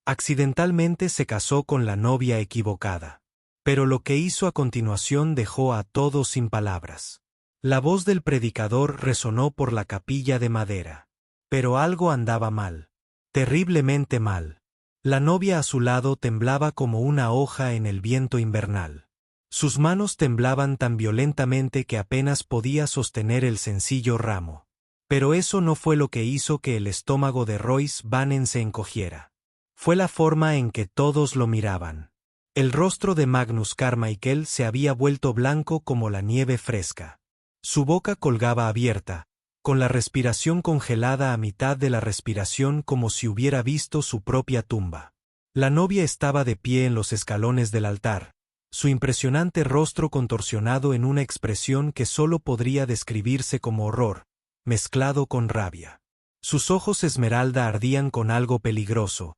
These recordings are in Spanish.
Accidentalmente se casó con la novia equivocada. Pero lo que hizo a continuación dejó a todos sin palabras. La voz del predicador resonó por la capilla de madera. Pero algo andaba mal. Terriblemente mal. La novia a su lado temblaba como una hoja en el viento invernal. Sus manos temblaban tan violentamente que apenas podía sostener el sencillo ramo. Pero eso no fue lo que hizo que el estómago de Royce Bannon se encogiera. Fue la forma en que todos lo miraban. El rostro de Magnus Carmichael se había vuelto blanco como la nieve fresca. Su boca colgaba abierta, con la respiración congelada a mitad de la respiración como si hubiera visto su propia tumba. La novia estaba de pie en los escalones del altar, su impresionante rostro contorsionado en una expresión que solo podría describirse como horror, mezclado con rabia. Sus ojos esmeralda ardían con algo peligroso,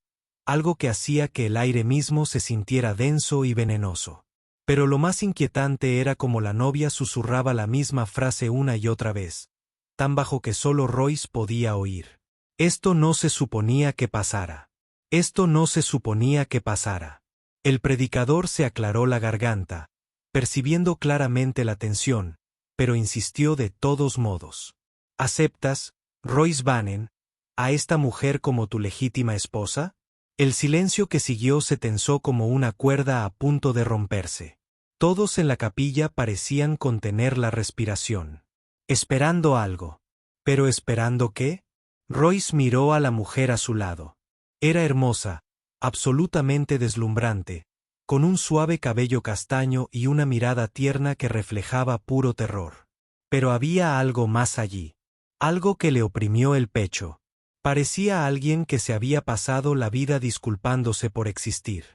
algo que hacía que el aire mismo se sintiera denso y venenoso. Pero lo más inquietante era como la novia susurraba la misma frase una y otra vez, tan bajo que solo Royce podía oír. Esto no se suponía que pasara. Esto no se suponía que pasara. El predicador se aclaró la garganta, percibiendo claramente la tensión, pero insistió de todos modos. ¿Aceptas, Royce Bannon, a esta mujer como tu legítima esposa? El silencio que siguió se tensó como una cuerda a punto de romperse. Todos en la capilla parecían contener la respiración. Esperando algo. ¿Pero esperando qué? Royce miró a la mujer a su lado. Era hermosa, absolutamente deslumbrante, con un suave cabello castaño y una mirada tierna que reflejaba puro terror. Pero había algo más allí. Algo que le oprimió el pecho. Parecía alguien que se había pasado la vida disculpándose por existir.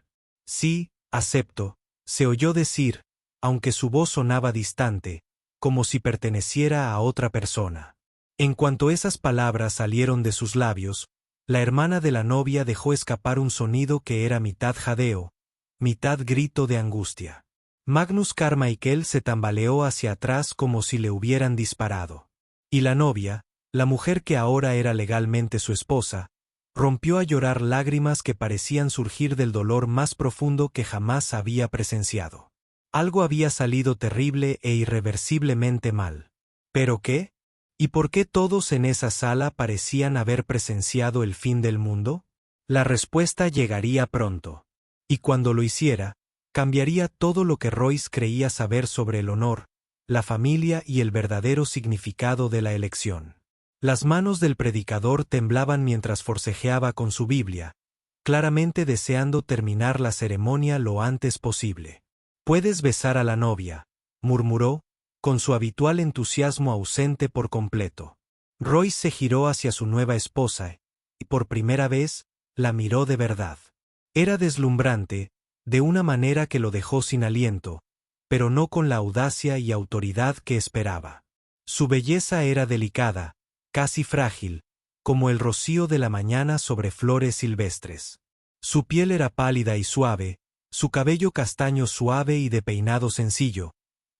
Sí, acepto, se oyó decir, aunque su voz sonaba distante, como si perteneciera a otra persona. En cuanto esas palabras salieron de sus labios, la hermana de la novia dejó escapar un sonido que era mitad jadeo, mitad grito de angustia. Magnus Carmichael se tambaleó hacia atrás como si le hubieran disparado. Y la novia, la mujer que ahora era legalmente su esposa, rompió a llorar lágrimas que parecían surgir del dolor más profundo que jamás había presenciado. Algo había salido terrible e irreversiblemente mal. ¿Pero qué? ¿Y por qué todos en esa sala parecían haber presenciado el fin del mundo? La respuesta llegaría pronto. Y cuando lo hiciera, cambiaría todo lo que Royce creía saber sobre el honor, la familia y el verdadero significado de la elección. Las manos del predicador temblaban mientras forcejeaba con su Biblia, claramente deseando terminar la ceremonia lo antes posible. «Puedes besar a la novia», murmuró, con su habitual entusiasmo ausente por completo. Royce se giró hacia su nueva esposa, y por primera vez, la miró de verdad. Era deslumbrante, de una manera que lo dejó sin aliento, pero no con la audacia y autoridad que esperaba. Su belleza era delicada, casi frágil, como el rocío de la mañana sobre flores silvestres. Su piel era pálida y suave, su cabello castaño suave y de peinado sencillo,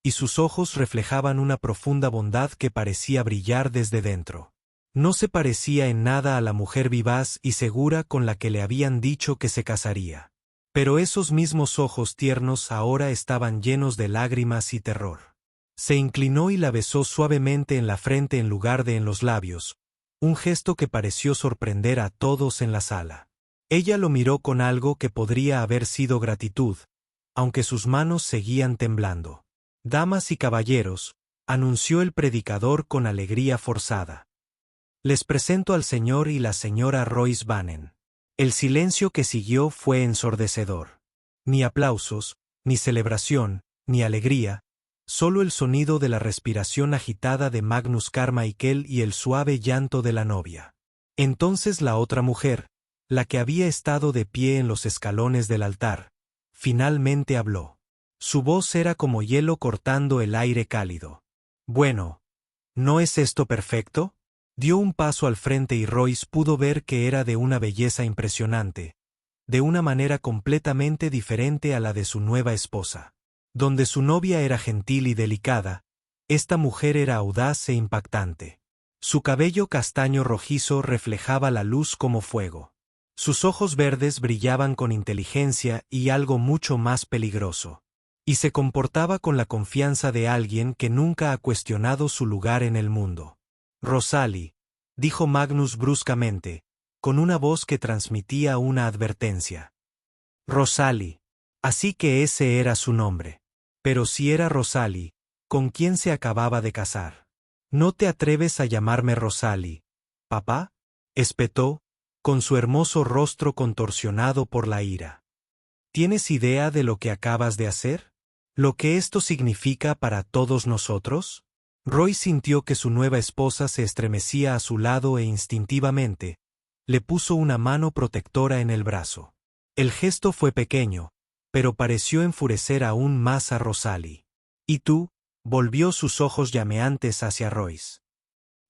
y sus ojos reflejaban una profunda bondad que parecía brillar desde dentro. No se parecía en nada a la mujer vivaz y segura con la que le habían dicho que se casaría. Pero esos mismos ojos tiernos ahora estaban llenos de lágrimas y terror. Se inclinó y la besó suavemente en la frente en lugar de en los labios, un gesto que pareció sorprender a todos en la sala. Ella lo miró con algo que podría haber sido gratitud, aunque sus manos seguían temblando. «Damas y caballeros», anunció el predicador con alegría forzada. «Les presento al señor y la señora Royce Bannon». El silencio que siguió fue ensordecedor. Ni aplausos, ni celebración, ni alegría, solo el sonido de la respiración agitada de Magnus Carmichael y el suave llanto de la novia. Entonces la otra mujer, la que había estado de pie en los escalones del altar, finalmente habló. Su voz era como hielo cortando el aire cálido. «Bueno, ¿no es esto perfecto?» Dio un paso al frente y Royce pudo ver que era de una belleza impresionante, de una manera completamente diferente a la de su nueva esposa. Donde su novia era gentil y delicada, esta mujer era audaz e impactante. Su cabello castaño rojizo reflejaba la luz como fuego. Sus ojos verdes brillaban con inteligencia y algo mucho más peligroso. Y se comportaba con la confianza de alguien que nunca ha cuestionado su lugar en el mundo. Rosalie, dijo Magnus bruscamente, con una voz que transmitía una advertencia. Rosalie. Así que ese era su nombre. Pero si era Rosalie, ¿con quién se acababa de casar? ¿No te atreves a llamarme Rosalie, papá?, espetó, con su hermoso rostro contorsionado por la ira. ¿Tienes idea de lo que acabas de hacer? ¿Lo que esto significa para todos nosotros? Roy sintió que su nueva esposa se estremecía a su lado e instintivamente le puso una mano protectora en el brazo. El gesto fue pequeño, pero pareció enfurecer aún más a Rosalie. ¿Y tú? Volvió sus ojos llameantes hacia Royce.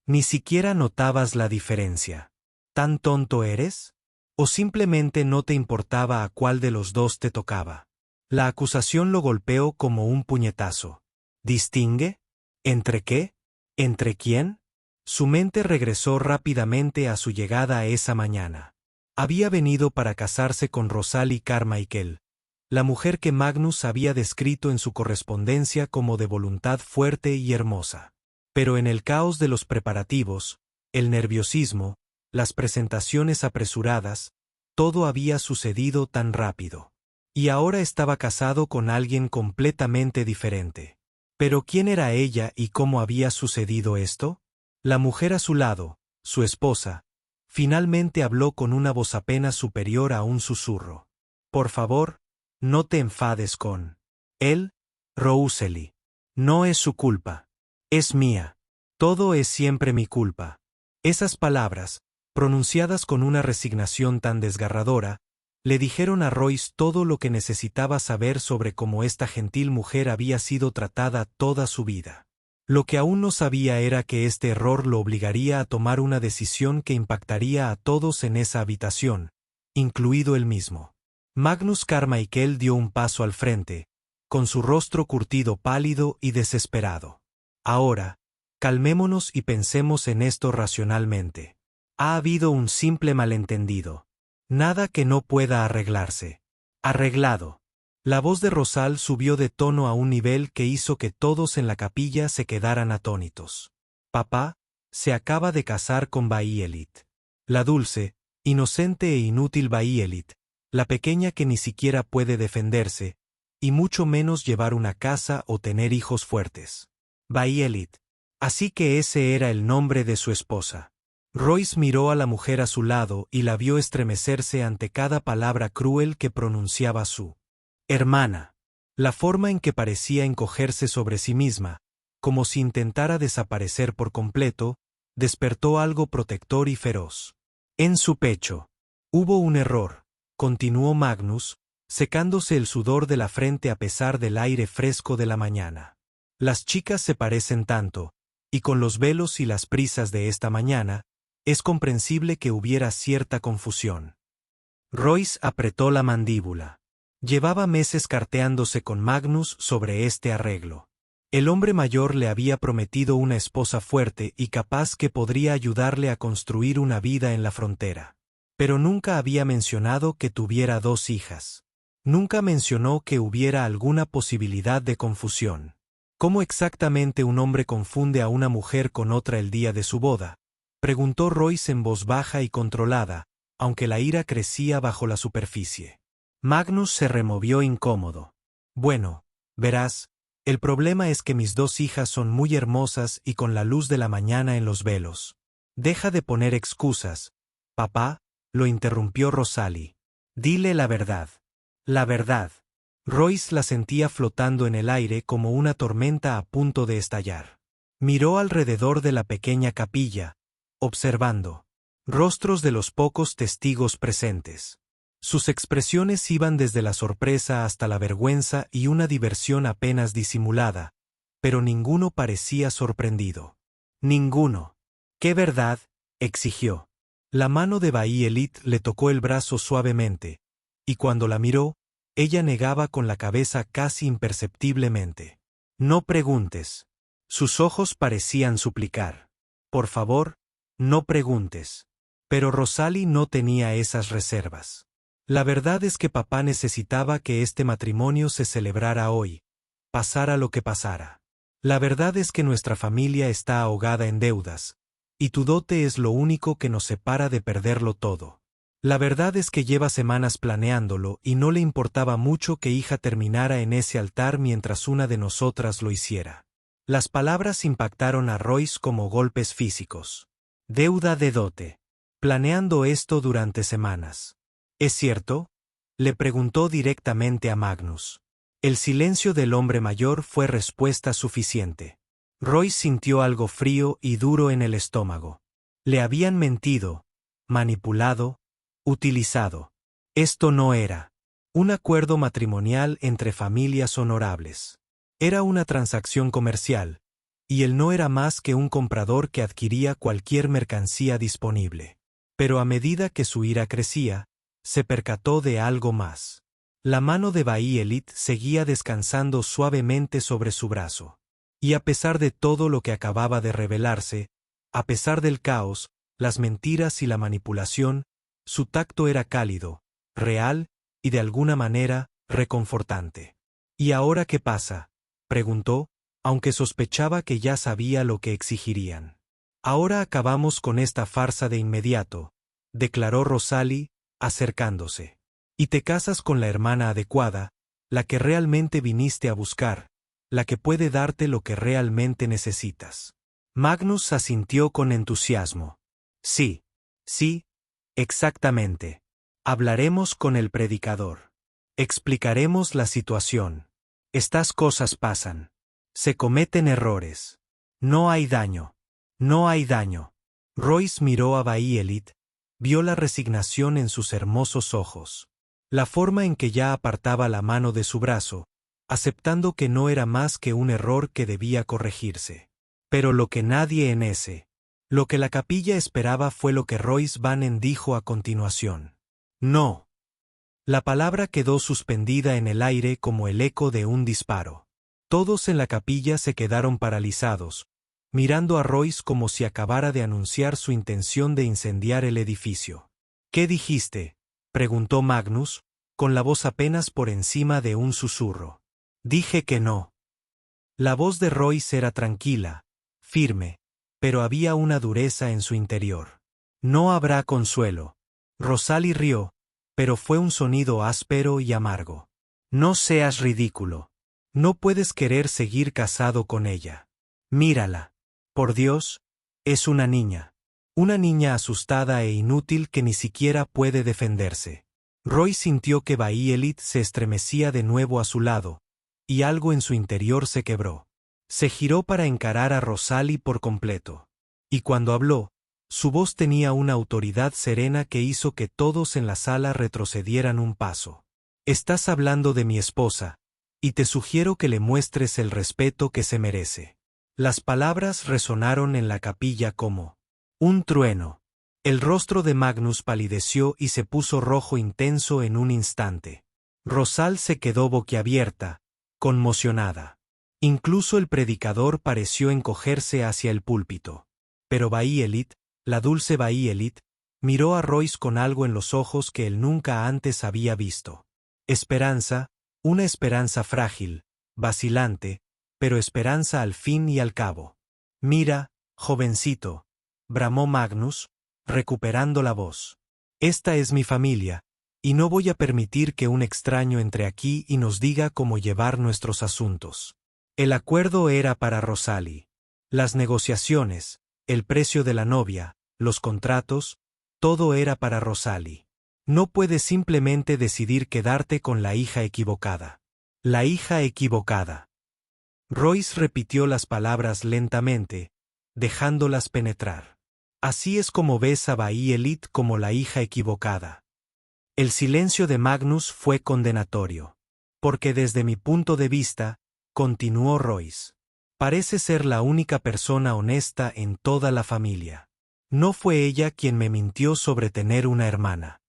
Ni siquiera notabas la diferencia. ¿Tan tonto eres? ¿O simplemente no te importaba a cuál de los dos te tocaba? La acusación lo golpeó como un puñetazo. ¿Distingue? ¿Entre qué? ¿Entre quién? Su mente regresó rápidamente a su llegada esa mañana. Había venido para casarse con Rosalie Carmichael, la mujer que Magnus había descrito en su correspondencia como de voluntad fuerte y hermosa. Pero en el caos de los preparativos, el nerviosismo, las presentaciones apresuradas, todo había sucedido tan rápido. Y ahora estaba casado con alguien completamente diferente. ¿Pero quién era ella y cómo había sucedido esto? La mujer a su lado, su esposa, finalmente habló con una voz apenas superior a un susurro. Por favor, no te enfades con él, Rosalie. No es su culpa. Es mía. Todo es siempre mi culpa. Esas palabras, pronunciadas con una resignación tan desgarradora, le dijeron a Royce todo lo que necesitaba saber sobre cómo esta gentil mujer había sido tratada toda su vida. Lo que aún no sabía era que este error lo obligaría a tomar una decisión que impactaría a todos en esa habitación, incluido él mismo. Magnus Carmichael dio un paso al frente, con su rostro curtido pálido y desesperado. Ahora, calmémonos y pensemos en esto racionalmente. Ha habido un simple malentendido. Nada que no pueda arreglarse. Arreglado. La voz de Rosal subió de tono a un nivel que hizo que todos en la capilla se quedaran atónitos. Papá se acaba de casar con Baielit. La dulce, inocente e inútil Baielit, la pequeña que ni siquiera puede defenderse, y mucho menos llevar una casa o tener hijos fuertes. Baielit. Así que ese era el nombre de su esposa. Royce miró a la mujer a su lado y la vio estremecerse ante cada palabra cruel que pronunciaba su hermana. La forma en que parecía encogerse sobre sí misma, como si intentara desaparecer por completo, despertó algo protector y feroz. En su pecho. Hubo un error, continuó Magnus, secándose el sudor de la frente a pesar del aire fresco de la mañana. Las chicas se parecen tanto, y con los velos y las prisas de esta mañana, es comprensible que hubiera cierta confusión. Royce apretó la mandíbula. Llevaba meses carteándose con Magnus sobre este arreglo. El hombre mayor le había prometido una esposa fuerte y capaz que podría ayudarle a construir una vida en la frontera. Pero nunca había mencionado que tuviera 2 hijas. Nunca mencionó que hubiera alguna posibilidad de confusión. ¿Cómo exactamente un hombre confunde a una mujer con otra el día de su boda?, preguntó Royce en voz baja y controlada, aunque la ira crecía bajo la superficie. Magnus se removió incómodo. Bueno, verás, el problema es que mis 2 hijas son muy hermosas y con la luz de la mañana en los velos. Deja de poner excusas, papá, lo interrumpió Rosalie. Dile la verdad. La verdad. Royce la sentía flotando en el aire como una tormenta a punto de estallar. Miró alrededor de la pequeña capilla, observando rostros de los pocos testigos presentes. Sus expresiones iban desde la sorpresa hasta la vergüenza y una diversión apenas disimulada, pero ninguno parecía sorprendido. Ninguno. ¿Qué verdad?, exigió. La mano de Baielit le tocó el brazo suavemente, y cuando la miró, ella negaba con la cabeza casi imperceptiblemente. No preguntes. Sus ojos parecían suplicar. Por favor, no preguntes. Pero Rosalie no tenía esas reservas. La verdad es que papá necesitaba que este matrimonio se celebrara hoy, pasara lo que pasara. La verdad es que nuestra familia está ahogada en deudas, y tu dote es lo único que nos separa de perderlo todo. La verdad es que lleva semanas planeándolo y no le importaba mucho que hija terminara en ese altar mientras una de nosotras lo hiciera. Las palabras impactaron a Royce como golpes físicos. Deuda de dote. Planeando esto durante semanas. ¿Es cierto?, le preguntó directamente a Magnus. El silencio del hombre mayor fue respuesta suficiente. Royce sintió algo frío y duro en el estómago. Le habían mentido, manipulado, utilizado. Esto no era un acuerdo matrimonial entre familias honorables. Era una transacción comercial, y él no era más que un comprador que adquiría cualquier mercancía disponible. Pero a medida que su ira crecía, se percató de algo más. La mano de Bayelit seguía descansando suavemente sobre su brazo. Y a pesar de todo lo que acababa de revelarse, a pesar del caos, las mentiras y la manipulación, su tacto era cálido, real y de alguna manera reconfortante. ¿Y ahora qué pasa?, preguntó, aunque sospechaba que ya sabía lo que exigirían. Ahora acabamos con esta farsa de inmediato, declaró Rosalie, acercándose. Y te casas con la hermana adecuada, la que realmente viniste a buscar, la que puede darte lo que realmente necesitas. Magnus asintió con entusiasmo. Sí, sí, exactamente. Hablaremos con el predicador. Explicaremos la situación. Estas cosas pasan. Se cometen errores. No hay daño. No hay daño. Royce miró a Bayelit, vio la resignación en sus hermosos ojos. La forma en que ya apartaba la mano de su brazo, aceptando que no era más que un error que debía corregirse. Pero lo que nadie lo que la capilla esperaba fue lo que Royce Bannon dijo a continuación. No. La palabra quedó suspendida en el aire como el eco de un disparo. Todos en la capilla se quedaron paralizados, mirando a Royce como si acabara de anunciar su intención de incendiar el edificio. ¿Qué dijiste?, preguntó Magnus, con la voz apenas por encima de un susurro. Dije que no. La voz de Royce era tranquila, firme, pero había una dureza en su interior. No habrá consuelo. Rosalie rió, pero fue un sonido áspero y amargo. No seas ridículo. No puedes querer seguir casado con ella. Mírala. Por Dios, es una niña. Una niña asustada e inútil que ni siquiera puede defenderse. Roy sintió que Bayelit se estremecía de nuevo a su lado, y algo en su interior se quebró. Se giró para encarar a Rosalie por completo. Y cuando habló, su voz tenía una autoridad serena que hizo que todos en la sala retrocedieran un paso. Estás hablando de mi esposa, y te sugiero que le muestres el respeto que se merece. Las palabras resonaron en la capilla como un trueno. El rostro de Magnus palideció y se puso rojo intenso en un instante. Rosal se quedó boquiabierta, conmocionada. Incluso el predicador pareció encogerse hacia el púlpito. Pero Bayelit, la dulce Bayelit, miró a Royce con algo en los ojos que él nunca antes había visto. Esperanza, una esperanza frágil, vacilante, pero esperanza al fin y al cabo. Mira, jovencito, bramó Magnus, recuperando la voz. Esta es mi familia, y no voy a permitir que un extraño entre aquí y nos diga cómo llevar nuestros asuntos. El acuerdo era para Rosalie. Las negociaciones, el precio de la novia, los contratos, todo era para Rosalie. No puedes simplemente decidir quedarte con la hija equivocada. La hija equivocada. Royce repitió las palabras lentamente, dejándolas penetrar. Así es como ves a Bayelit como la hija equivocada. El silencio de Magnus fue condenatorio. Porque desde mi punto de vista, continuó Royce, parece ser la única persona honesta en toda la familia. No fue ella quien me mintió sobre tener una hermana.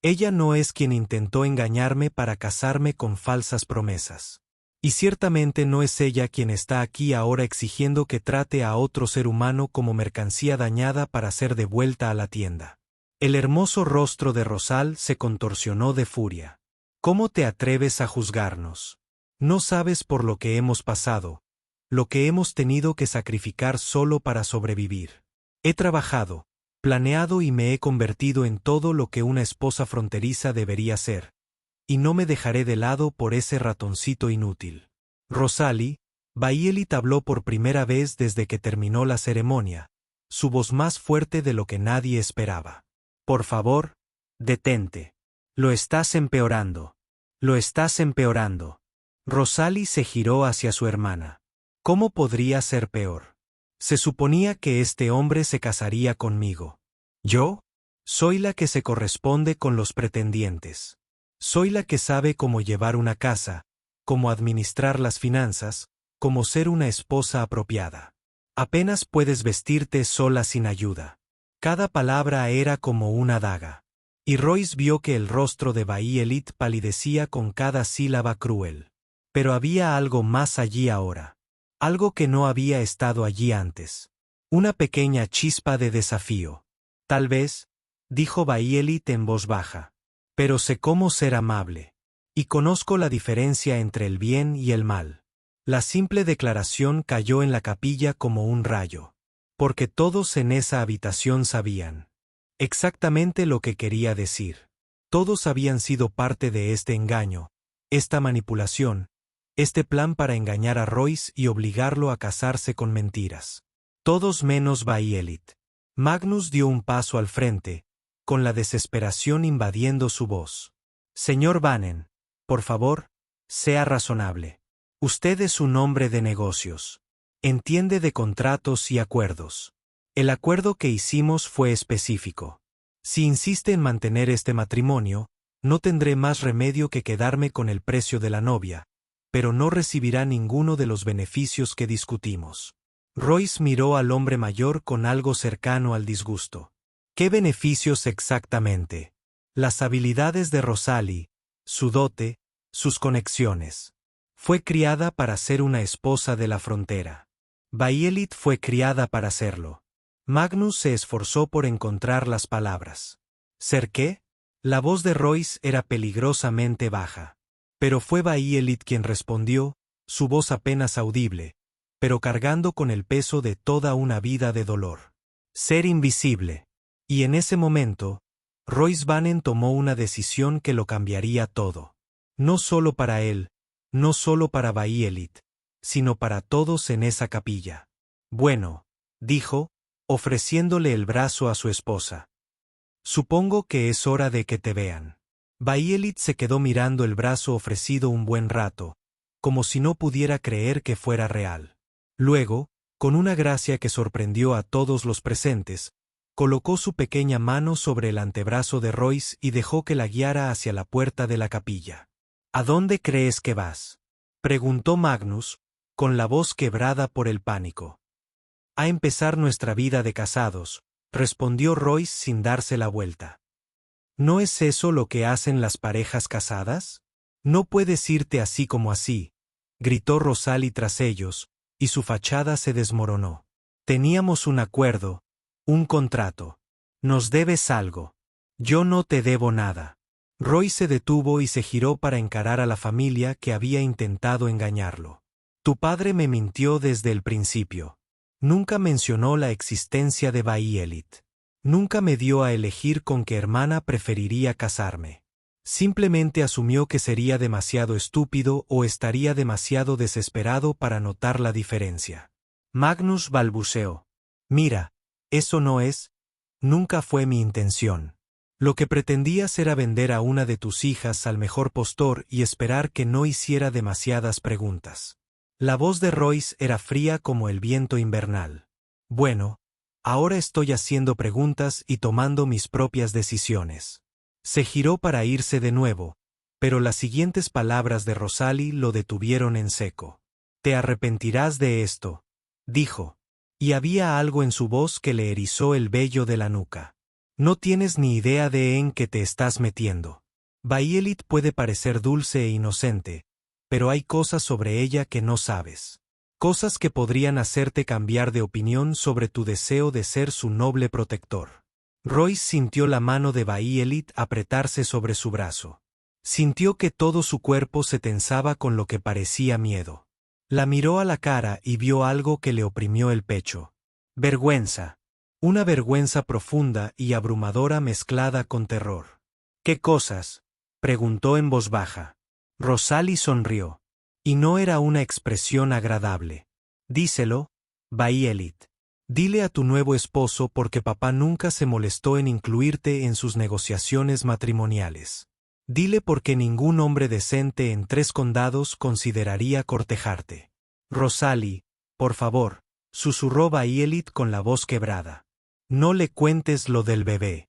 Ella no es quien intentó engañarme para casarme con falsas promesas. Y ciertamente no es ella quien está aquí ahora exigiendo que trate a otro ser humano como mercancía dañada para ser devuelta a la tienda. El hermoso rostro de Rosal se contorsionó de furia. ¿Cómo te atreves a juzgarnos? No sabes por lo que hemos pasado, lo que hemos tenido que sacrificar solo para sobrevivir. He trabajado, planeado y me he convertido en todo lo que una esposa fronteriza debería ser, y no me dejaré de lado por ese ratoncito inútil. Rosalie, Bayelit habló por primera vez desde que terminó la ceremonia, su voz más fuerte de lo que nadie esperaba. Por favor, detente. Lo estás empeorando. Lo estás empeorando. Rosalie se giró hacia su hermana. ¿Cómo podría ser peor? Se suponía que este hombre se casaría conmigo. ¿Yo? Soy la que se corresponde con los pretendientes. Soy la que sabe cómo llevar una casa, cómo administrar las finanzas, cómo ser una esposa apropiada. Apenas puedes vestirte sola sin ayuda. Cada palabra era como una daga. Y Royce vio que el rostro de Bayelit palidecía con cada sílaba cruel. Pero había algo más allí ahora. Algo que no había estado allí antes. Una pequeña chispa de desafío. Tal vez, dijo Bayelit en voz baja. Pero sé cómo ser amable. Y conozco la diferencia entre el bien y el mal. La simple declaración cayó en la capilla como un rayo. Porque todos en esa habitación sabían exactamente lo que quería decir. Todos habían sido parte de este engaño, esta manipulación, este plan para engañar a Royce y obligarlo a casarse con mentiras. Todos menos Bayelit. Magnus dio un paso al frente, con la desesperación invadiendo su voz. Señor Bannen, por favor, sea razonable. Usted es un hombre de negocios. Entiende de contratos y acuerdos. El acuerdo que hicimos fue específico. Si insiste en mantener este matrimonio, no tendré más remedio que quedarme con el precio de la novia, pero no recibirá ninguno de los beneficios que discutimos. Royce miró al hombre mayor con algo cercano al disgusto. ¿Qué beneficios exactamente? Las habilidades de Rosalie, su dote, sus conexiones. Fue criada para ser una esposa de la frontera. Bayelit fue criada para serlo. Magnus se esforzó por encontrar las palabras. ¿Ser qué? La voz de Royce era peligrosamente baja. Pero fue Bayelit quien respondió, su voz apenas audible, pero cargando con el peso de toda una vida de dolor. Ser invisible. Y en ese momento, Royce Bannen tomó una decisión que lo cambiaría todo. No solo para él, no solo para Bayelit, sino para todos en esa capilla. Bueno, dijo, ofreciéndole el brazo a su esposa. Supongo que es hora de que te vean. Bayelit se quedó mirando el brazo ofrecido un buen rato, como si no pudiera creer que fuera real. Luego, con una gracia que sorprendió a todos los presentes, colocó su pequeña mano sobre el antebrazo de Royce y dejó que la guiara hacia la puerta de la capilla. ¿A dónde crees que vas?, preguntó Magnus, con la voz quebrada por el pánico. A empezar nuestra vida de casados, respondió Royce sin darse la vuelta. ¿No es eso lo que hacen las parejas casadas? No puedes irte así como así, gritó Rosalie tras ellos, y su fachada se desmoronó. Teníamos un acuerdo, un contrato. Nos debes algo. Yo no te debo nada. Royce se detuvo y se giró para encarar a la familia que había intentado engañarlo. Tu padre me mintió desde el principio. Nunca mencionó la existencia de Bayelit. Nunca me dio a elegir con qué hermana preferiría casarme. Simplemente asumió que sería demasiado estúpido o estaría demasiado desesperado para notar la diferencia. Magnus balbuceó. Mira, eso no es, nunca fue mi intención. Lo que pretendías era vender a una de tus hijas al mejor postor y esperar que no hiciera demasiadas preguntas. La voz de Royce era fría como el viento invernal. Bueno, ahora estoy haciendo preguntas y tomando mis propias decisiones. Se giró para irse de nuevo, pero las siguientes palabras de Rosalie lo detuvieron en seco. Te arrepentirás de esto, dijo, y había algo en su voz que le erizó el vello de la nuca. No tienes ni idea de en qué te estás metiendo. Bayelit puede parecer dulce e inocente, pero hay cosas sobre ella que no sabes. Cosas que podrían hacerte cambiar de opinión sobre tu deseo de ser su noble protector. Royce sintió la mano de Bayelit apretarse sobre su brazo. Sintió que todo su cuerpo se tensaba con lo que parecía miedo. La miró a la cara y vio algo que le oprimió el pecho. Vergüenza. Una vergüenza profunda y abrumadora mezclada con terror. ¿Qué cosas?, preguntó en voz baja. Rosalie sonrió. Y no era una expresión agradable. Díselo, Bayelit. Dile a tu nuevo esposo porque papá nunca se molestó en incluirte en sus negociaciones matrimoniales. Dile porque ningún hombre decente en 3 condados consideraría cortejarte. Rosalie, por favor, susurró Bayelit con la voz quebrada. No le cuentes lo del bebé.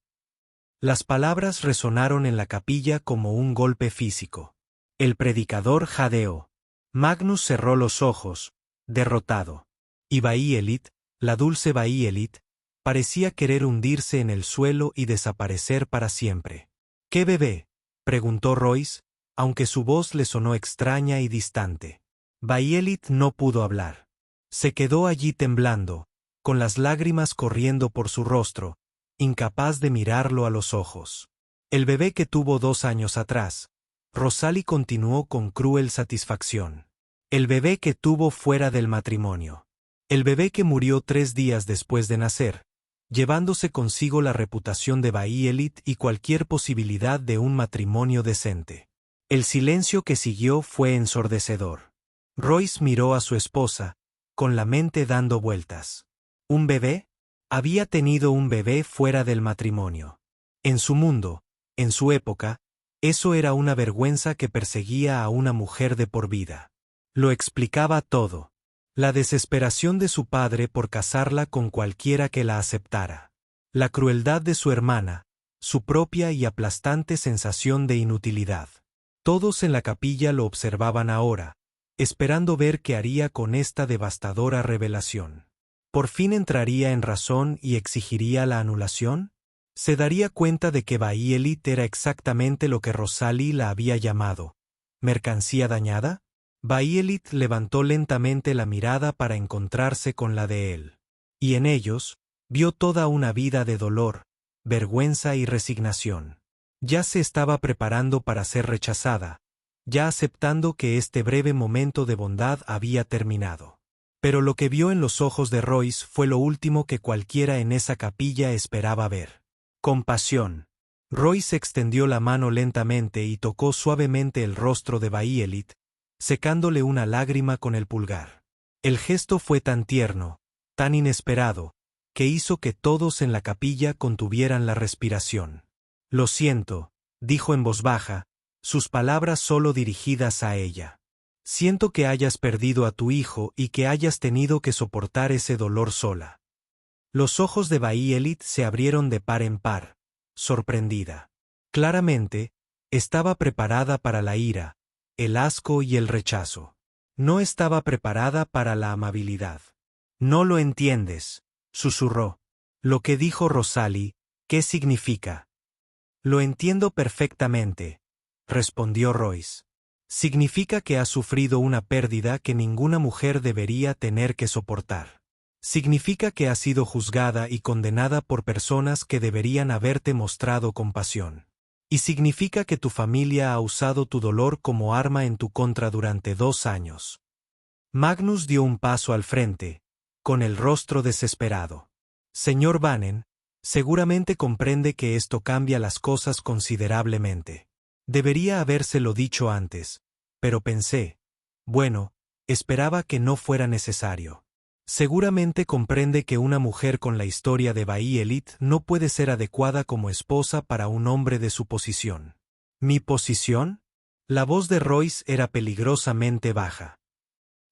Las palabras resonaron en la capilla como un golpe físico. El predicador jadeó. Magnus cerró los ojos, derrotado. Y Bayelit, la dulce Bayelit, parecía querer hundirse en el suelo y desaparecer para siempre. ¿Qué bebé?, preguntó Royce, aunque su voz le sonó extraña y distante. Bayelit no pudo hablar. Se quedó allí temblando, con las lágrimas corriendo por su rostro, incapaz de mirarlo a los ojos. El bebé que tuvo 2 años atrás. Rosalie continuó con cruel satisfacción. El bebé que tuvo fuera del matrimonio. El bebé que murió 3 días después de nacer, llevándose consigo la reputación de Bayelit y cualquier posibilidad de un matrimonio decente. El silencio que siguió fue ensordecedor. Royce miró a su esposa, con la mente dando vueltas. ¿Un bebé? Había tenido un bebé fuera del matrimonio. En su mundo, en su época, eso era una vergüenza que perseguía a una mujer de por vida. Lo explicaba todo. La desesperación de su padre por casarla con cualquiera que la aceptara. La crueldad de su hermana, su propia y aplastante sensación de inutilidad. Todos en la capilla lo observaban ahora, esperando ver qué haría con esta devastadora revelación. ¿Por fin entraría en razón y exigiría la anulación? ¿Se daría cuenta de que Bayelit era exactamente lo que Rosalie la había llamado? ¿Mercancía dañada? Bayelit levantó lentamente la mirada para encontrarse con la de él. Y en ellos, vio toda una vida de dolor, vergüenza y resignación. Ya se estaba preparando para ser rechazada, ya aceptando que este breve momento de bondad había terminado. Pero lo que vio en los ojos de Royce fue lo último que cualquiera en esa capilla esperaba ver. Compasión. Royce extendió la mano lentamente y tocó suavemente el rostro de Bayelit, secándole una lágrima con el pulgar. El gesto fue tan tierno, tan inesperado, que hizo que todos en la capilla contuvieran la respiración. Lo siento, dijo en voz baja, sus palabras solo dirigidas a ella. Siento que hayas perdido a tu hijo y que hayas tenido que soportar ese dolor sola. Los ojos de Bayelit se abrieron de par en par, sorprendida. Claramente, estaba preparada para la ira, el asco y el rechazo. No estaba preparada para la amabilidad. No lo entiendes, susurró. Lo que dijo Rosalie, ¿qué significa? Lo entiendo perfectamente, respondió Royce. Significa que has sufrido una pérdida que ninguna mujer debería tener que soportar. Significa que has sido juzgada y condenada por personas que deberían haberte mostrado compasión. Y significa que tu familia ha usado tu dolor como arma en tu contra durante 2 años. Magnus dio un paso al frente, con el rostro desesperado. Señor Bannen, seguramente comprende que esto cambia las cosas considerablemente. Debería habérselo dicho antes, pero pensé, bueno, esperaba que no fuera necesario. Seguramente comprende que una mujer con la historia de Bayelit no puede ser adecuada como esposa para un hombre de su posición. ¿Mi posición? La voz de Royce era peligrosamente baja.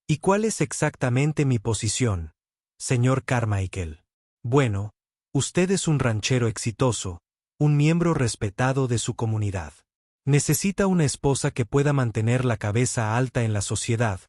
¿Y cuál es exactamente mi posición, señor Carmichael? Bueno, usted es un ranchero exitoso, un miembro respetado de su comunidad. Necesita una esposa que pueda mantener la cabeza alta en la sociedad,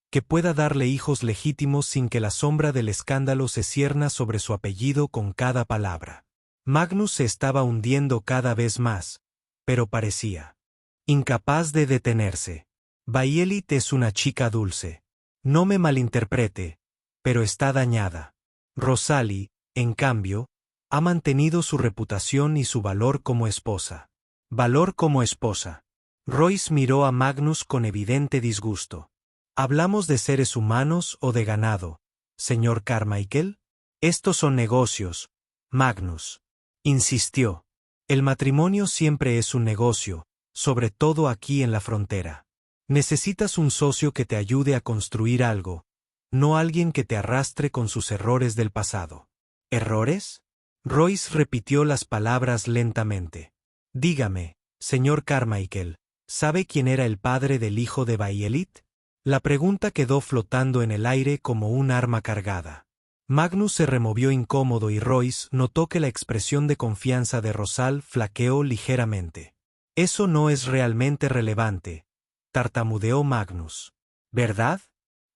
que pueda darle hijos legítimos sin que la sombra del escándalo se cierna sobre su apellido con cada palabra. Magnus se estaba hundiendo cada vez más, pero parecía incapaz de detenerse. Bayelit es una chica dulce. No me malinterprete, pero está dañada. Rosalie, en cambio, Ha mantenido su reputación y su valor como esposa. Valor como esposa. Royce miró a Magnus con evidente disgusto. ¿Hablamos de seres humanos o de ganado, señor Carmichael? Estos son negocios, Magnus. Insistió. El matrimonio siempre es un negocio, sobre todo aquí en la frontera. Necesitas un socio que te ayude a construir algo, no alguien que te arrastre con sus errores del pasado. ¿Errores? Royce repitió las palabras lentamente. Dígame, señor Carmichael, ¿sabe quién era el padre del hijo de Bayelit? La pregunta quedó flotando en el aire como un arma cargada. Magnus se removió incómodo y Royce notó que la expresión de confianza de Rosal flaqueó ligeramente. Eso no es realmente relevante, tartamudeó Magnus. ¿Verdad?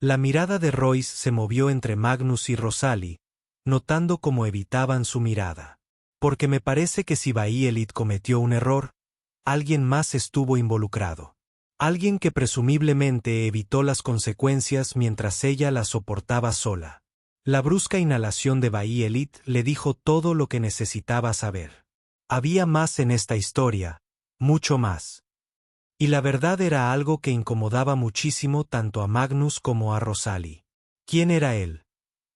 La mirada de Royce se movió entre Magnus y Rosalie, notando cómo evitaban su mirada. Porque me parece que si Bayelit cometió un error, alguien más estuvo involucrado. Alguien que presumiblemente evitó las consecuencias mientras ella las soportaba sola. La brusca inhalación de Bayelit le dijo todo lo que necesitaba saber. Había más en esta historia, mucho más. Y la verdad era algo que incomodaba muchísimo tanto a Magnus como a Rosalie. ¿Quién era él?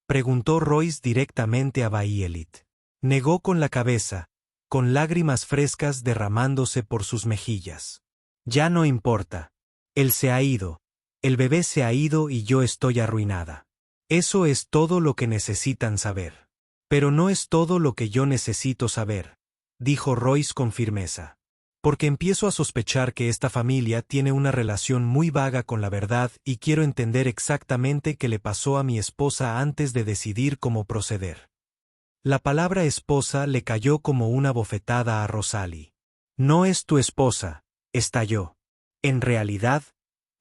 Preguntó Royce directamente a Bayelit. Negó con la cabeza, con lágrimas frescas derramándose por sus mejillas. Ya no importa. Él se ha ido. El bebé se ha ido y yo estoy arruinada. Eso es todo lo que necesitan saber. Pero no es todo lo que yo necesito saber, dijo Royce con firmeza. Porque empiezo a sospechar que esta familia tiene una relación muy vaga con la verdad y quiero entender exactamente qué le pasó a mi esposa antes de decidir cómo proceder. La palabra esposa le cayó como una bofetada a Rosalie. No es tu esposa, estalló. En realidad,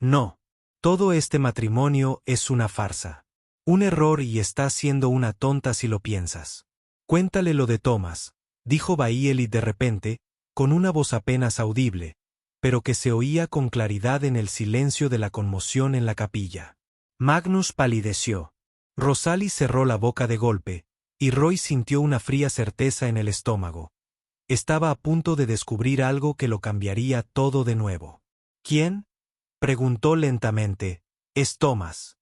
no. Todo este matrimonio es una farsa. Un error y estás siendo una tonta si lo piensas. Cuéntale lo de Thomas, dijo Bayelit de repente, con una voz apenas audible, pero que se oía con claridad en el silencio de la conmoción en la capilla. Magnus palideció. Rosalie cerró la boca de golpe, y Roy sintió una fría certeza en el estómago. Estaba a punto de descubrir algo que lo cambiaría todo de nuevo. ¿Quién? Preguntó lentamente. Es Thomas.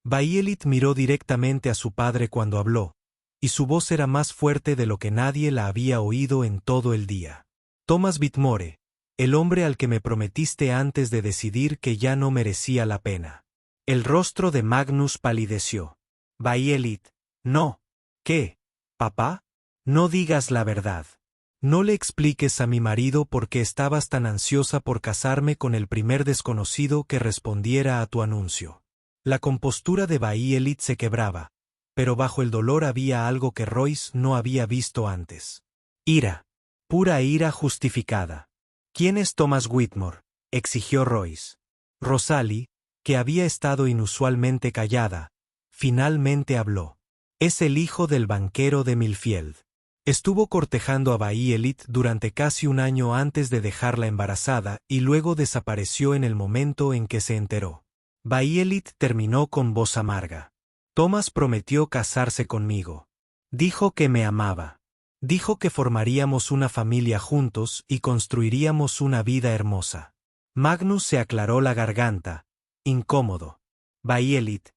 Bayelit miró directamente a su padre cuando habló, y su voz era más fuerte de lo que nadie la había oído en todo el día. Thomas Whitmore, el hombre al que me prometiste antes de decidir que ya no merecía la pena. El rostro de Magnus palideció. Bayelit, no. ¿Qué, papá? No digas la verdad. No le expliques a mi marido por qué estabas tan ansiosa por casarme con el primer desconocido que respondiera a tu anuncio. La compostura de Bayelit se quebraba, pero bajo el dolor había algo que Royce no había visto antes. Ira. Pura ira justificada. ¿Quién es Thomas Whitmore?, exigió Royce. Rosalie, que había estado inusualmente callada, finalmente habló. Es el hijo del banquero de Millfield. Estuvo cortejando a Bayelit durante casi un año antes de dejarla embarazada y luego desapareció en el momento en que se enteró. Bayelit terminó con voz amarga. Thomas prometió casarse conmigo. Dijo que me amaba. Dijo que formaríamos una familia juntos y construiríamos una vida hermosa. Magnus se aclaró la garganta, incómodo. Bayelit,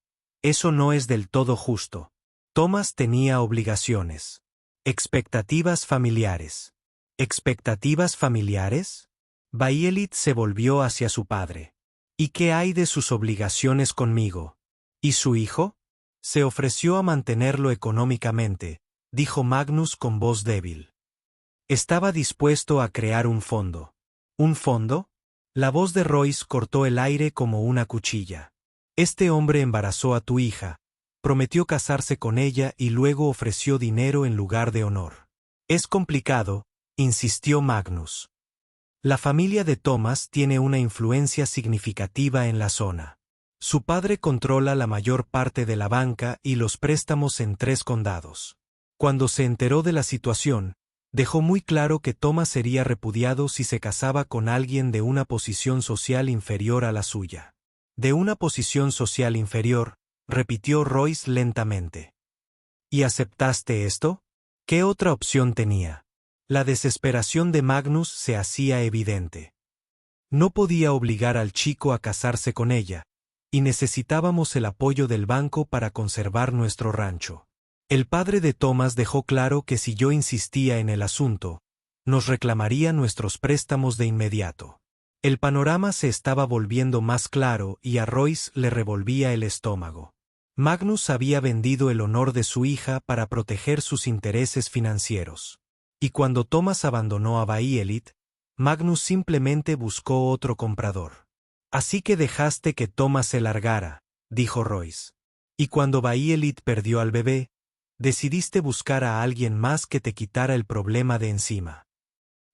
eso no es del todo justo. Thomas tenía obligaciones. Expectativas familiares. ¿Expectativas familiares? Bayelit se volvió hacia su padre. ¿Y qué hay de sus obligaciones conmigo? ¿Y su hijo? Se ofreció a mantenerlo económicamente, dijo Magnus con voz débil. Estaba dispuesto a crear un fondo. ¿Un fondo? La voz de Royce cortó el aire como una cuchilla. Este hombre embarazó a tu hija, prometió casarse con ella y luego ofreció dinero en lugar de honor. Es complicado, insistió Magnus. La familia de Thomas tiene una influencia significativa en la zona. Su padre controla la mayor parte de la banca y los préstamos en 3 condados. Cuando se enteró de la situación, dejó muy claro que Thomas sería repudiado si se casaba con alguien de una posición social inferior a la suya. De una posición social inferior, repitió Royce lentamente. ¿Y aceptaste esto? ¿Qué otra opción tenía? La desesperación de Magnus se hacía evidente. No podía obligar al chico a casarse con ella, y necesitábamos el apoyo del banco para conservar nuestro rancho. El padre de Thomas dejó claro que si yo insistía en el asunto, nos reclamaría nuestros préstamos de inmediato. El panorama se estaba volviendo más claro y a Royce le revolvía el estómago. Magnus había vendido el honor de su hija para proteger sus intereses financieros. Y cuando Thomas abandonó a Bayelit, Magnus simplemente buscó otro comprador. Así que dejaste que Thomas se largara, dijo Royce. Y cuando Bayelit perdió al bebé, decidiste buscar a alguien más que te quitara el problema de encima.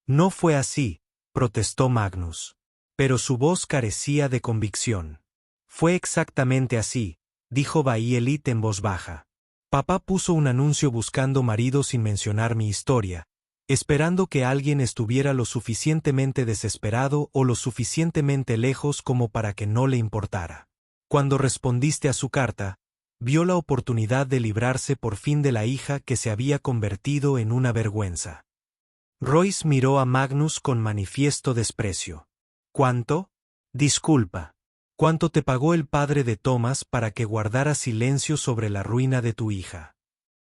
No fue así, protestó Magnus. Pero su voz carecía de convicción. Fue exactamente así, dijo Bayelit en voz baja. Papá puso un anuncio buscando marido sin mencionar mi historia, esperando que alguien estuviera lo suficientemente desesperado o lo suficientemente lejos como para que no le importara. Cuando respondiste a su carta, vio la oportunidad de librarse por fin de la hija que se había convertido en una vergüenza. Royce miró a Magnus con manifiesto desprecio. ¿Cuánto? Disculpa. ¿Cuánto te pagó el padre de Thomas para que guardara silencio sobre la ruina de tu hija?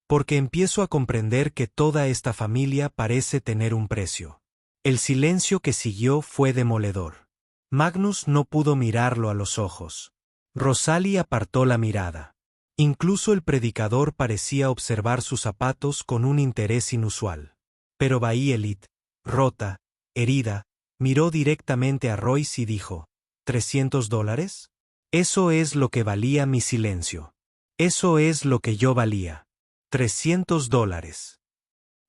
Porque empiezo a comprender que toda esta familia parece tener un precio. El silencio que siguió fue demoledor. Magnus no pudo mirarlo a los ojos. Rosalie apartó la mirada. Incluso el predicador parecía observar sus zapatos con un interés inusual. Pero Bayelit, rota, herida, miró directamente a Royce y dijo, ¿$300? Eso es lo que valía mi silencio. Eso es lo que yo valía. $300.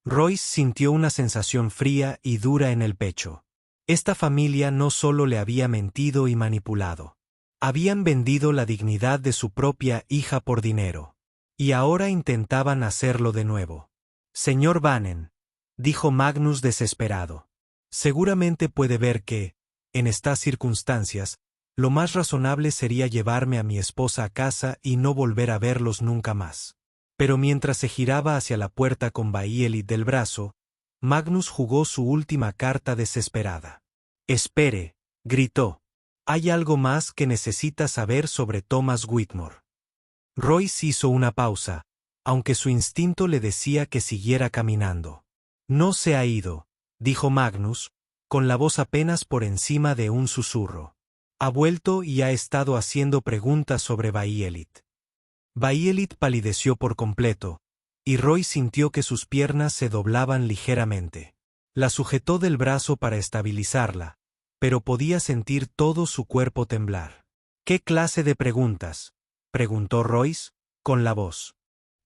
Royce sintió una sensación fría y dura en el pecho. Esta familia no solo le había mentido y manipulado. Habían vendido la dignidad de su propia hija por dinero. Y ahora intentaban hacerlo de nuevo. Señor Bannon, dijo Magnus desesperado. Seguramente puede ver que, en estas circunstancias, lo más razonable sería llevarme a mi esposa a casa y no volver a verlos nunca más. Pero mientras se giraba hacia la puerta con Bayelit del brazo, Magnus jugó su última carta desesperada. «Espere», gritó. «Hay algo más que necesita saber sobre Thomas Whitmore». Royce hizo una pausa, aunque su instinto le decía que siguiera caminando. «No se ha ido», dijo Magnus, con la voz apenas por encima de un susurro. «Ha vuelto y ha estado haciendo preguntas sobre Bayelit». Bayelit palideció por completo, y Roy sintió que sus piernas se doblaban ligeramente. La sujetó del brazo para estabilizarla, pero podía sentir todo su cuerpo temblar. «¿Qué clase de preguntas?», preguntó Royce, con la voz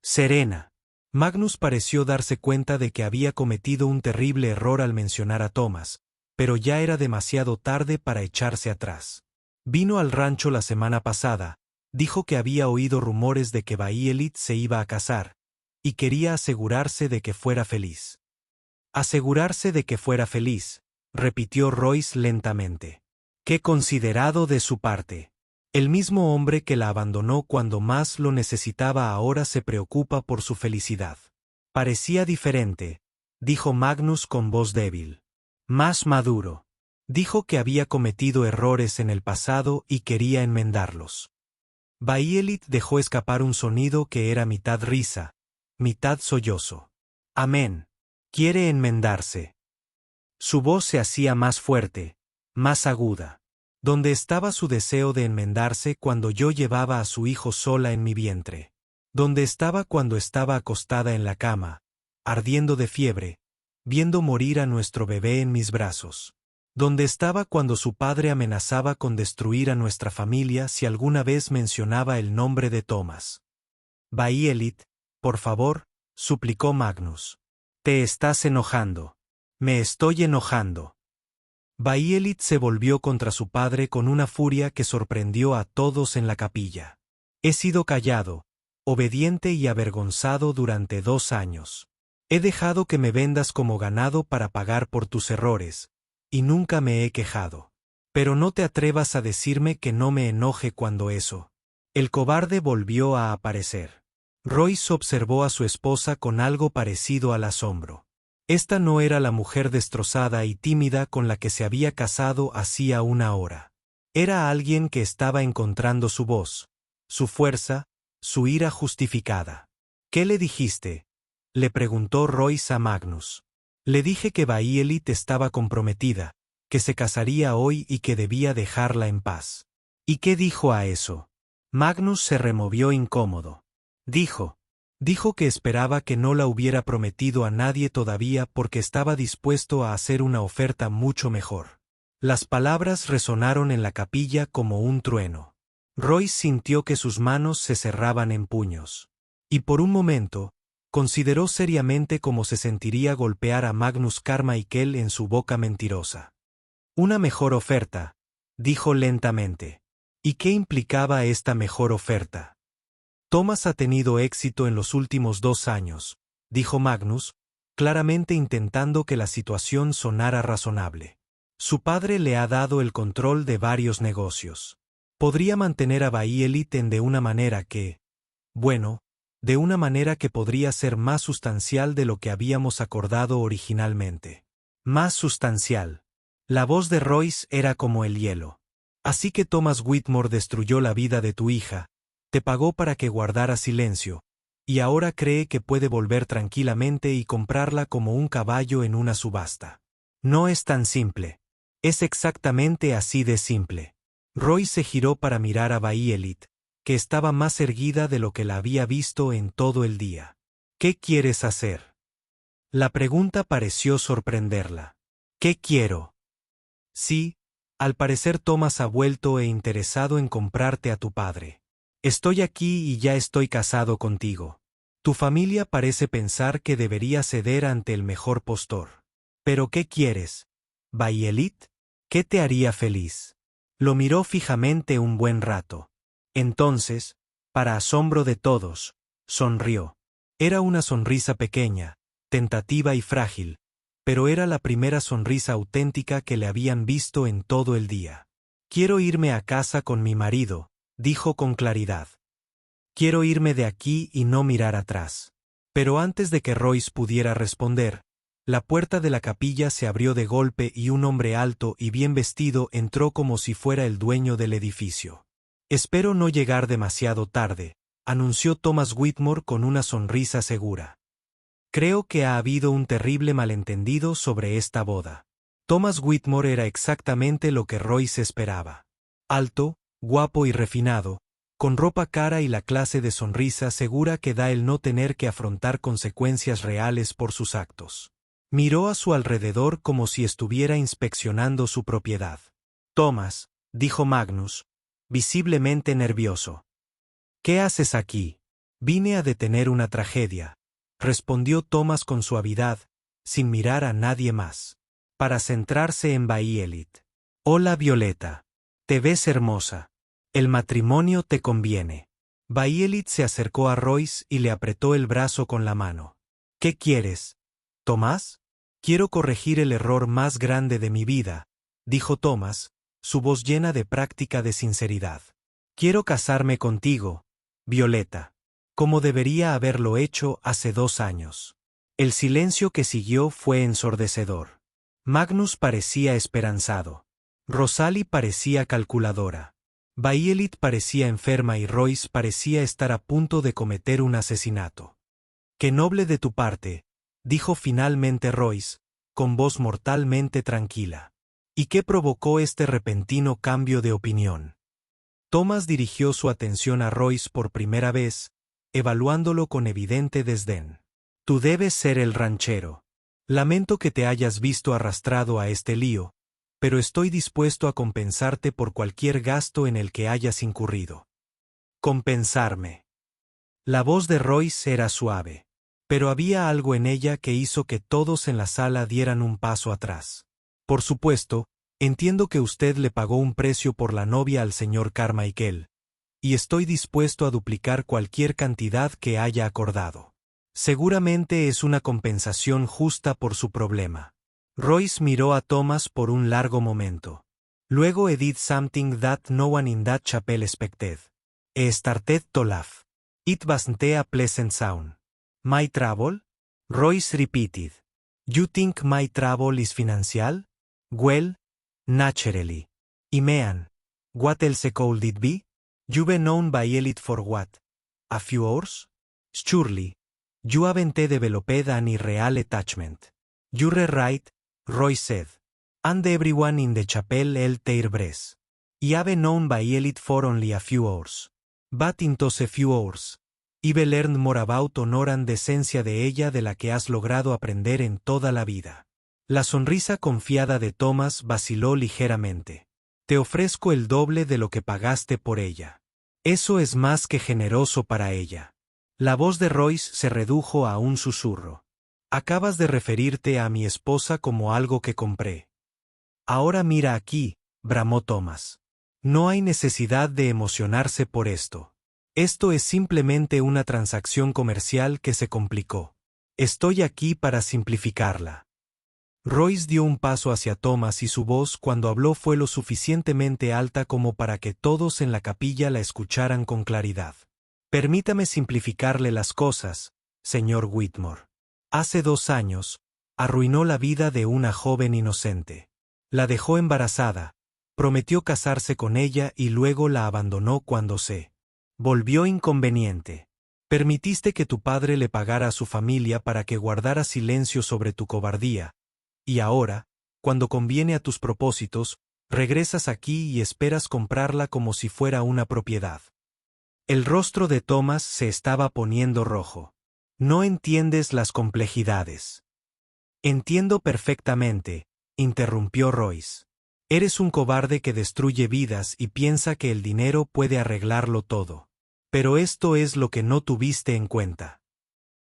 serena. Magnus pareció darse cuenta de que había cometido un terrible error al mencionar a Thomas, pero ya era demasiado tarde para echarse atrás. Vino al rancho la semana pasada, dijo que había oído rumores de que Bayelit se iba a casar, y quería asegurarse de que fuera feliz. Asegurarse de que fuera feliz, repitió Royce lentamente. Qué considerado de su parte. El mismo hombre que la abandonó cuando más lo necesitaba ahora se preocupa por su felicidad. Parecía diferente, dijo Magnus con voz débil. Más maduro. Dijo que había cometido errores en el pasado y quería enmendarlos. Bayelit dejó escapar un sonido que era mitad risa, mitad sollozo. Amén. Quiere enmendarse. Su voz se hacía más fuerte, más aguda. ¿Dónde estaba su deseo de enmendarse cuando yo llevaba a su hijo sola en mi vientre? ¿Dónde estaba cuando estaba acostada en la cama, ardiendo de fiebre, viendo morir a nuestro bebé en mis brazos? ¿Dónde estaba cuando su padre amenazaba con destruir a nuestra familia si alguna vez mencionaba el nombre de Thomas? Bayelit, por favor, suplicó Magnus. Te estás enojando. Me estoy enojando. Bayelit se volvió contra su padre con una furia que sorprendió a todos en la capilla. He sido callado, obediente y avergonzado durante 2 años. He dejado que me vendas como ganado para pagar por tus errores, y nunca me he quejado. Pero no te atrevas a decirme que no me enoje cuando eso. El cobarde volvió a aparecer. Royce observó a su esposa con algo parecido al asombro. Esta no era la mujer destrozada y tímida con la que se había casado hacía una hora. Era alguien que estaba encontrando su voz, su fuerza, su ira justificada. ¿Qué le dijiste?, le preguntó Royce a Magnus. Le dije que Bayelit estaba comprometida, que se casaría hoy y que debía dejarla en paz. ¿Y qué dijo a eso? Magnus se removió incómodo. Dijo que esperaba que no la hubiera prometido a nadie todavía porque estaba dispuesto a hacer una oferta mucho mejor. Las palabras resonaron en la capilla como un trueno. Royce sintió que sus manos se cerraban en puños. Y por un momento, consideró seriamente cómo se sentiría golpear a Magnus Carmichael en su boca mentirosa. Una mejor oferta, dijo lentamente. ¿Y qué implicaba esta mejor oferta? Thomas ha tenido éxito en los últimos 2 años, dijo Magnus, claramente intentando que la situación sonara razonable. Su padre le ha dado el control de varios negocios. Podría mantener a Bayelit de una manera que, bueno, de una manera que podría ser más sustancial de lo que habíamos acordado originalmente. Más sustancial. La voz de Royce era como el hielo. Así que Thomas Whitmore destruyó la vida de tu hija, te pagó para que guardara silencio, y ahora cree que puede volver tranquilamente y comprarla como un caballo en una subasta. No es tan simple. Es exactamente así de simple. Royce se giró para mirar a Bayelit, que estaba más erguida de lo que la había visto en todo el día. ¿Qué quieres hacer? La pregunta pareció sorprenderla. ¿Qué quiero? Sí, al parecer Thomas ha vuelto interesado en comprarte a tu padre. Estoy aquí y ya estoy casado contigo. Tu familia parece pensar que debería ceder ante el mejor postor. ¿Pero qué quieres, Bayelit? ¿Qué te haría feliz? Lo miró fijamente un buen rato. Entonces, para asombro de todos, sonrió. Era una sonrisa pequeña, tentativa y frágil, pero era la primera sonrisa auténtica que le habían visto en todo el día. Quiero irme a casa con mi marido, dijo con claridad. Quiero irme de aquí y no mirar atrás. Pero antes de que Royce pudiera responder, la puerta de la capilla se abrió de golpe y un hombre alto y bien vestido entró como si fuera el dueño del edificio. Espero no llegar demasiado tarde, anunció Thomas Whitmore con una sonrisa segura. Creo que ha habido un terrible malentendido sobre esta boda. Thomas Whitmore era exactamente lo que Royce esperaba. Alto, guapo y refinado, con ropa cara y la clase de sonrisa segura que da el no tener que afrontar consecuencias reales por sus actos. Miró a su alrededor como si estuviera inspeccionando su propiedad. Thomas, dijo Magnus, visiblemente nervioso. ¿Qué haces aquí? Vine a detener una tragedia, respondió Thomas con suavidad, sin mirar a nadie más. Para centrarse en Bayelit. Hola Violeta. Te ves hermosa. El matrimonio te conviene. Bayelit se acercó a Royce y le apretó el brazo con la mano. ¿Qué quieres, Tomás? Quiero corregir el error más grande de mi vida, dijo Thomas, su voz llena de práctica de sinceridad. Quiero casarme contigo, Violeta, como debería haberlo hecho hace 2 años. El silencio que siguió fue ensordecedor. Magnus parecía esperanzado. Rosalie parecía calculadora. Bayelit parecía enferma y Royce parecía estar a punto de cometer un asesinato. Qué noble de tu parte, dijo finalmente Royce, con voz mortalmente tranquila. ¿Y qué provocó este repentino cambio de opinión? Thomas dirigió su atención a Royce por primera vez, evaluándolo con evidente desdén. Tú debes ser el ranchero. Lamento que te hayas visto arrastrado a este lío, pero estoy dispuesto a compensarte por cualquier gasto en el que hayas incurrido. Compensarme. La voz de Royce era suave, pero había algo en ella que hizo que todos en la sala dieran un paso atrás. Por supuesto, entiendo que usted le pagó un precio por la novia al señor Carmichael, y estoy dispuesto a duplicar cualquier cantidad que haya acordado. Seguramente es una compensación justa por su problema. Royce miró a Thomas por un largo momento. Luego he did something that no one in that chapel expected. He started to laugh. It wasn't a pleasant sound. My trouble? Royce repeated. You think my trouble is financial? Well, naturally. Imean. What else could it be? You've known Violet for what? A few hours? Surely. You haven't developed any real attachment. You're right, Roy said. And everyone in the chapel held their breath. I have known Violet for only a few hours. But in those few hours, I've learned more about honor and decencia de ella de la que has logrado aprender en toda la vida. La sonrisa confiada de Thomas vaciló ligeramente. Te ofrezco el doble de lo que pagaste por ella. Eso es más que generoso para ella. La voz de Royce se redujo a un susurro. Acabas de referirte a mi esposa como algo que compré. Ahora mira aquí, bramó Thomas. No hay necesidad de emocionarse por esto. Esto es simplemente una transacción comercial que se complicó. Estoy aquí para simplificarla. Royce dio un paso hacia Thomas y su voz cuando habló fue lo suficientemente alta como para que todos en la capilla la escucharan con claridad. Permítame simplificarle las cosas, señor Whitmore. Hace 2 años, arruinó la vida de una joven inocente. La dejó embarazada, prometió casarse con ella y luego la abandonó cuando se volvió inconveniente. Permitiste que tu padre le pagara a su familia para que guardara silencio sobre tu cobardía, y ahora, cuando conviene a tus propósitos, regresas aquí y esperas comprarla como si fuera una propiedad. El rostro de Thomas se estaba poniendo rojo. No entiendes las complejidades. Entiendo perfectamente, interrumpió Royce. Eres un cobarde que destruye vidas y piensa que el dinero puede arreglarlo todo. Pero esto es lo que no tuviste en cuenta.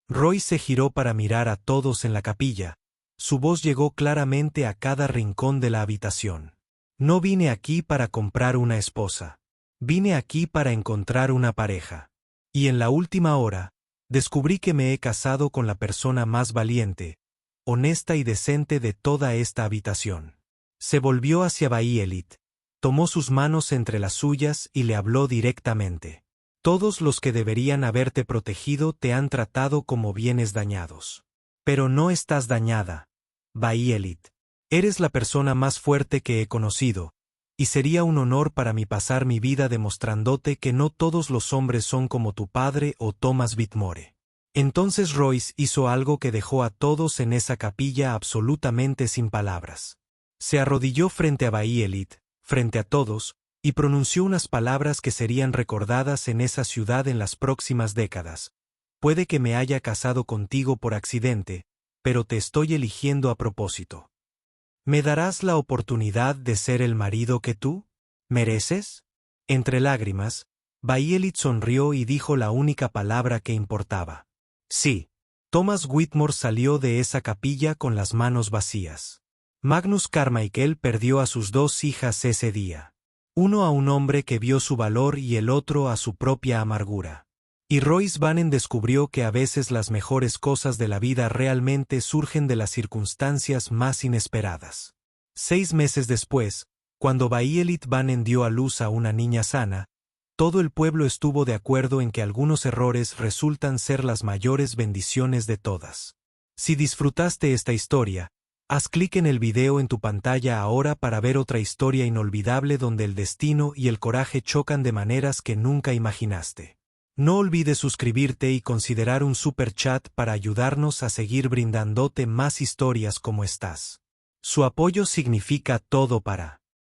Royce se giró para mirar a todos en la capilla. Su voz llegó claramente a cada rincón de la habitación. No vine aquí para comprar una esposa. Vine aquí para encontrar una pareja. Y en la última hora, descubrí que me he casado con la persona más valiente, honesta y decente de toda esta habitación. Se volvió hacia Violet, tomó sus manos entre las suyas y le habló directamente. Todos los que deberían haberte protegido te han tratado como bienes dañados. Pero no estás dañada, Violet. Eres la persona más fuerte que he conocido, y sería un honor para mí pasar mi vida demostrándote que no todos los hombres son como tu padre o Thomas Whitmore. Entonces Royce hizo algo que dejó a todos en esa capilla absolutamente sin palabras. Se arrodilló frente a Violet, frente a todos, y pronunció unas palabras que serían recordadas en esa ciudad en las próximas décadas. Puede que me haya casado contigo por accidente, pero te estoy eligiendo a propósito. ¿Me darás la oportunidad de ser el marido que tú mereces? Entre lágrimas, Violet sonrió y dijo la única palabra que importaba. Sí. Thomas Whitmore salió de esa capilla con las manos vacías. Magnus Carmichael perdió a sus 2 hijas ese día. Uno a un hombre que vio su valor y el otro a su propia amargura. Y Royce Bannon descubrió que a veces las mejores cosas de la vida realmente surgen de las circunstancias más inesperadas. 6 meses después, cuando Violet Bannon dio a luz a una niña sana, todo el pueblo estuvo de acuerdo en que algunos errores resultan ser las mayores bendiciones de todas. Si disfrutaste esta historia, haz clic en el video en tu pantalla ahora para ver otra historia inolvidable donde el destino y el coraje chocan de maneras que nunca imaginaste. No olvides suscribirte y considerar un super chat para ayudarnos a seguir brindándote más historias como estas. Su apoyo significa todo para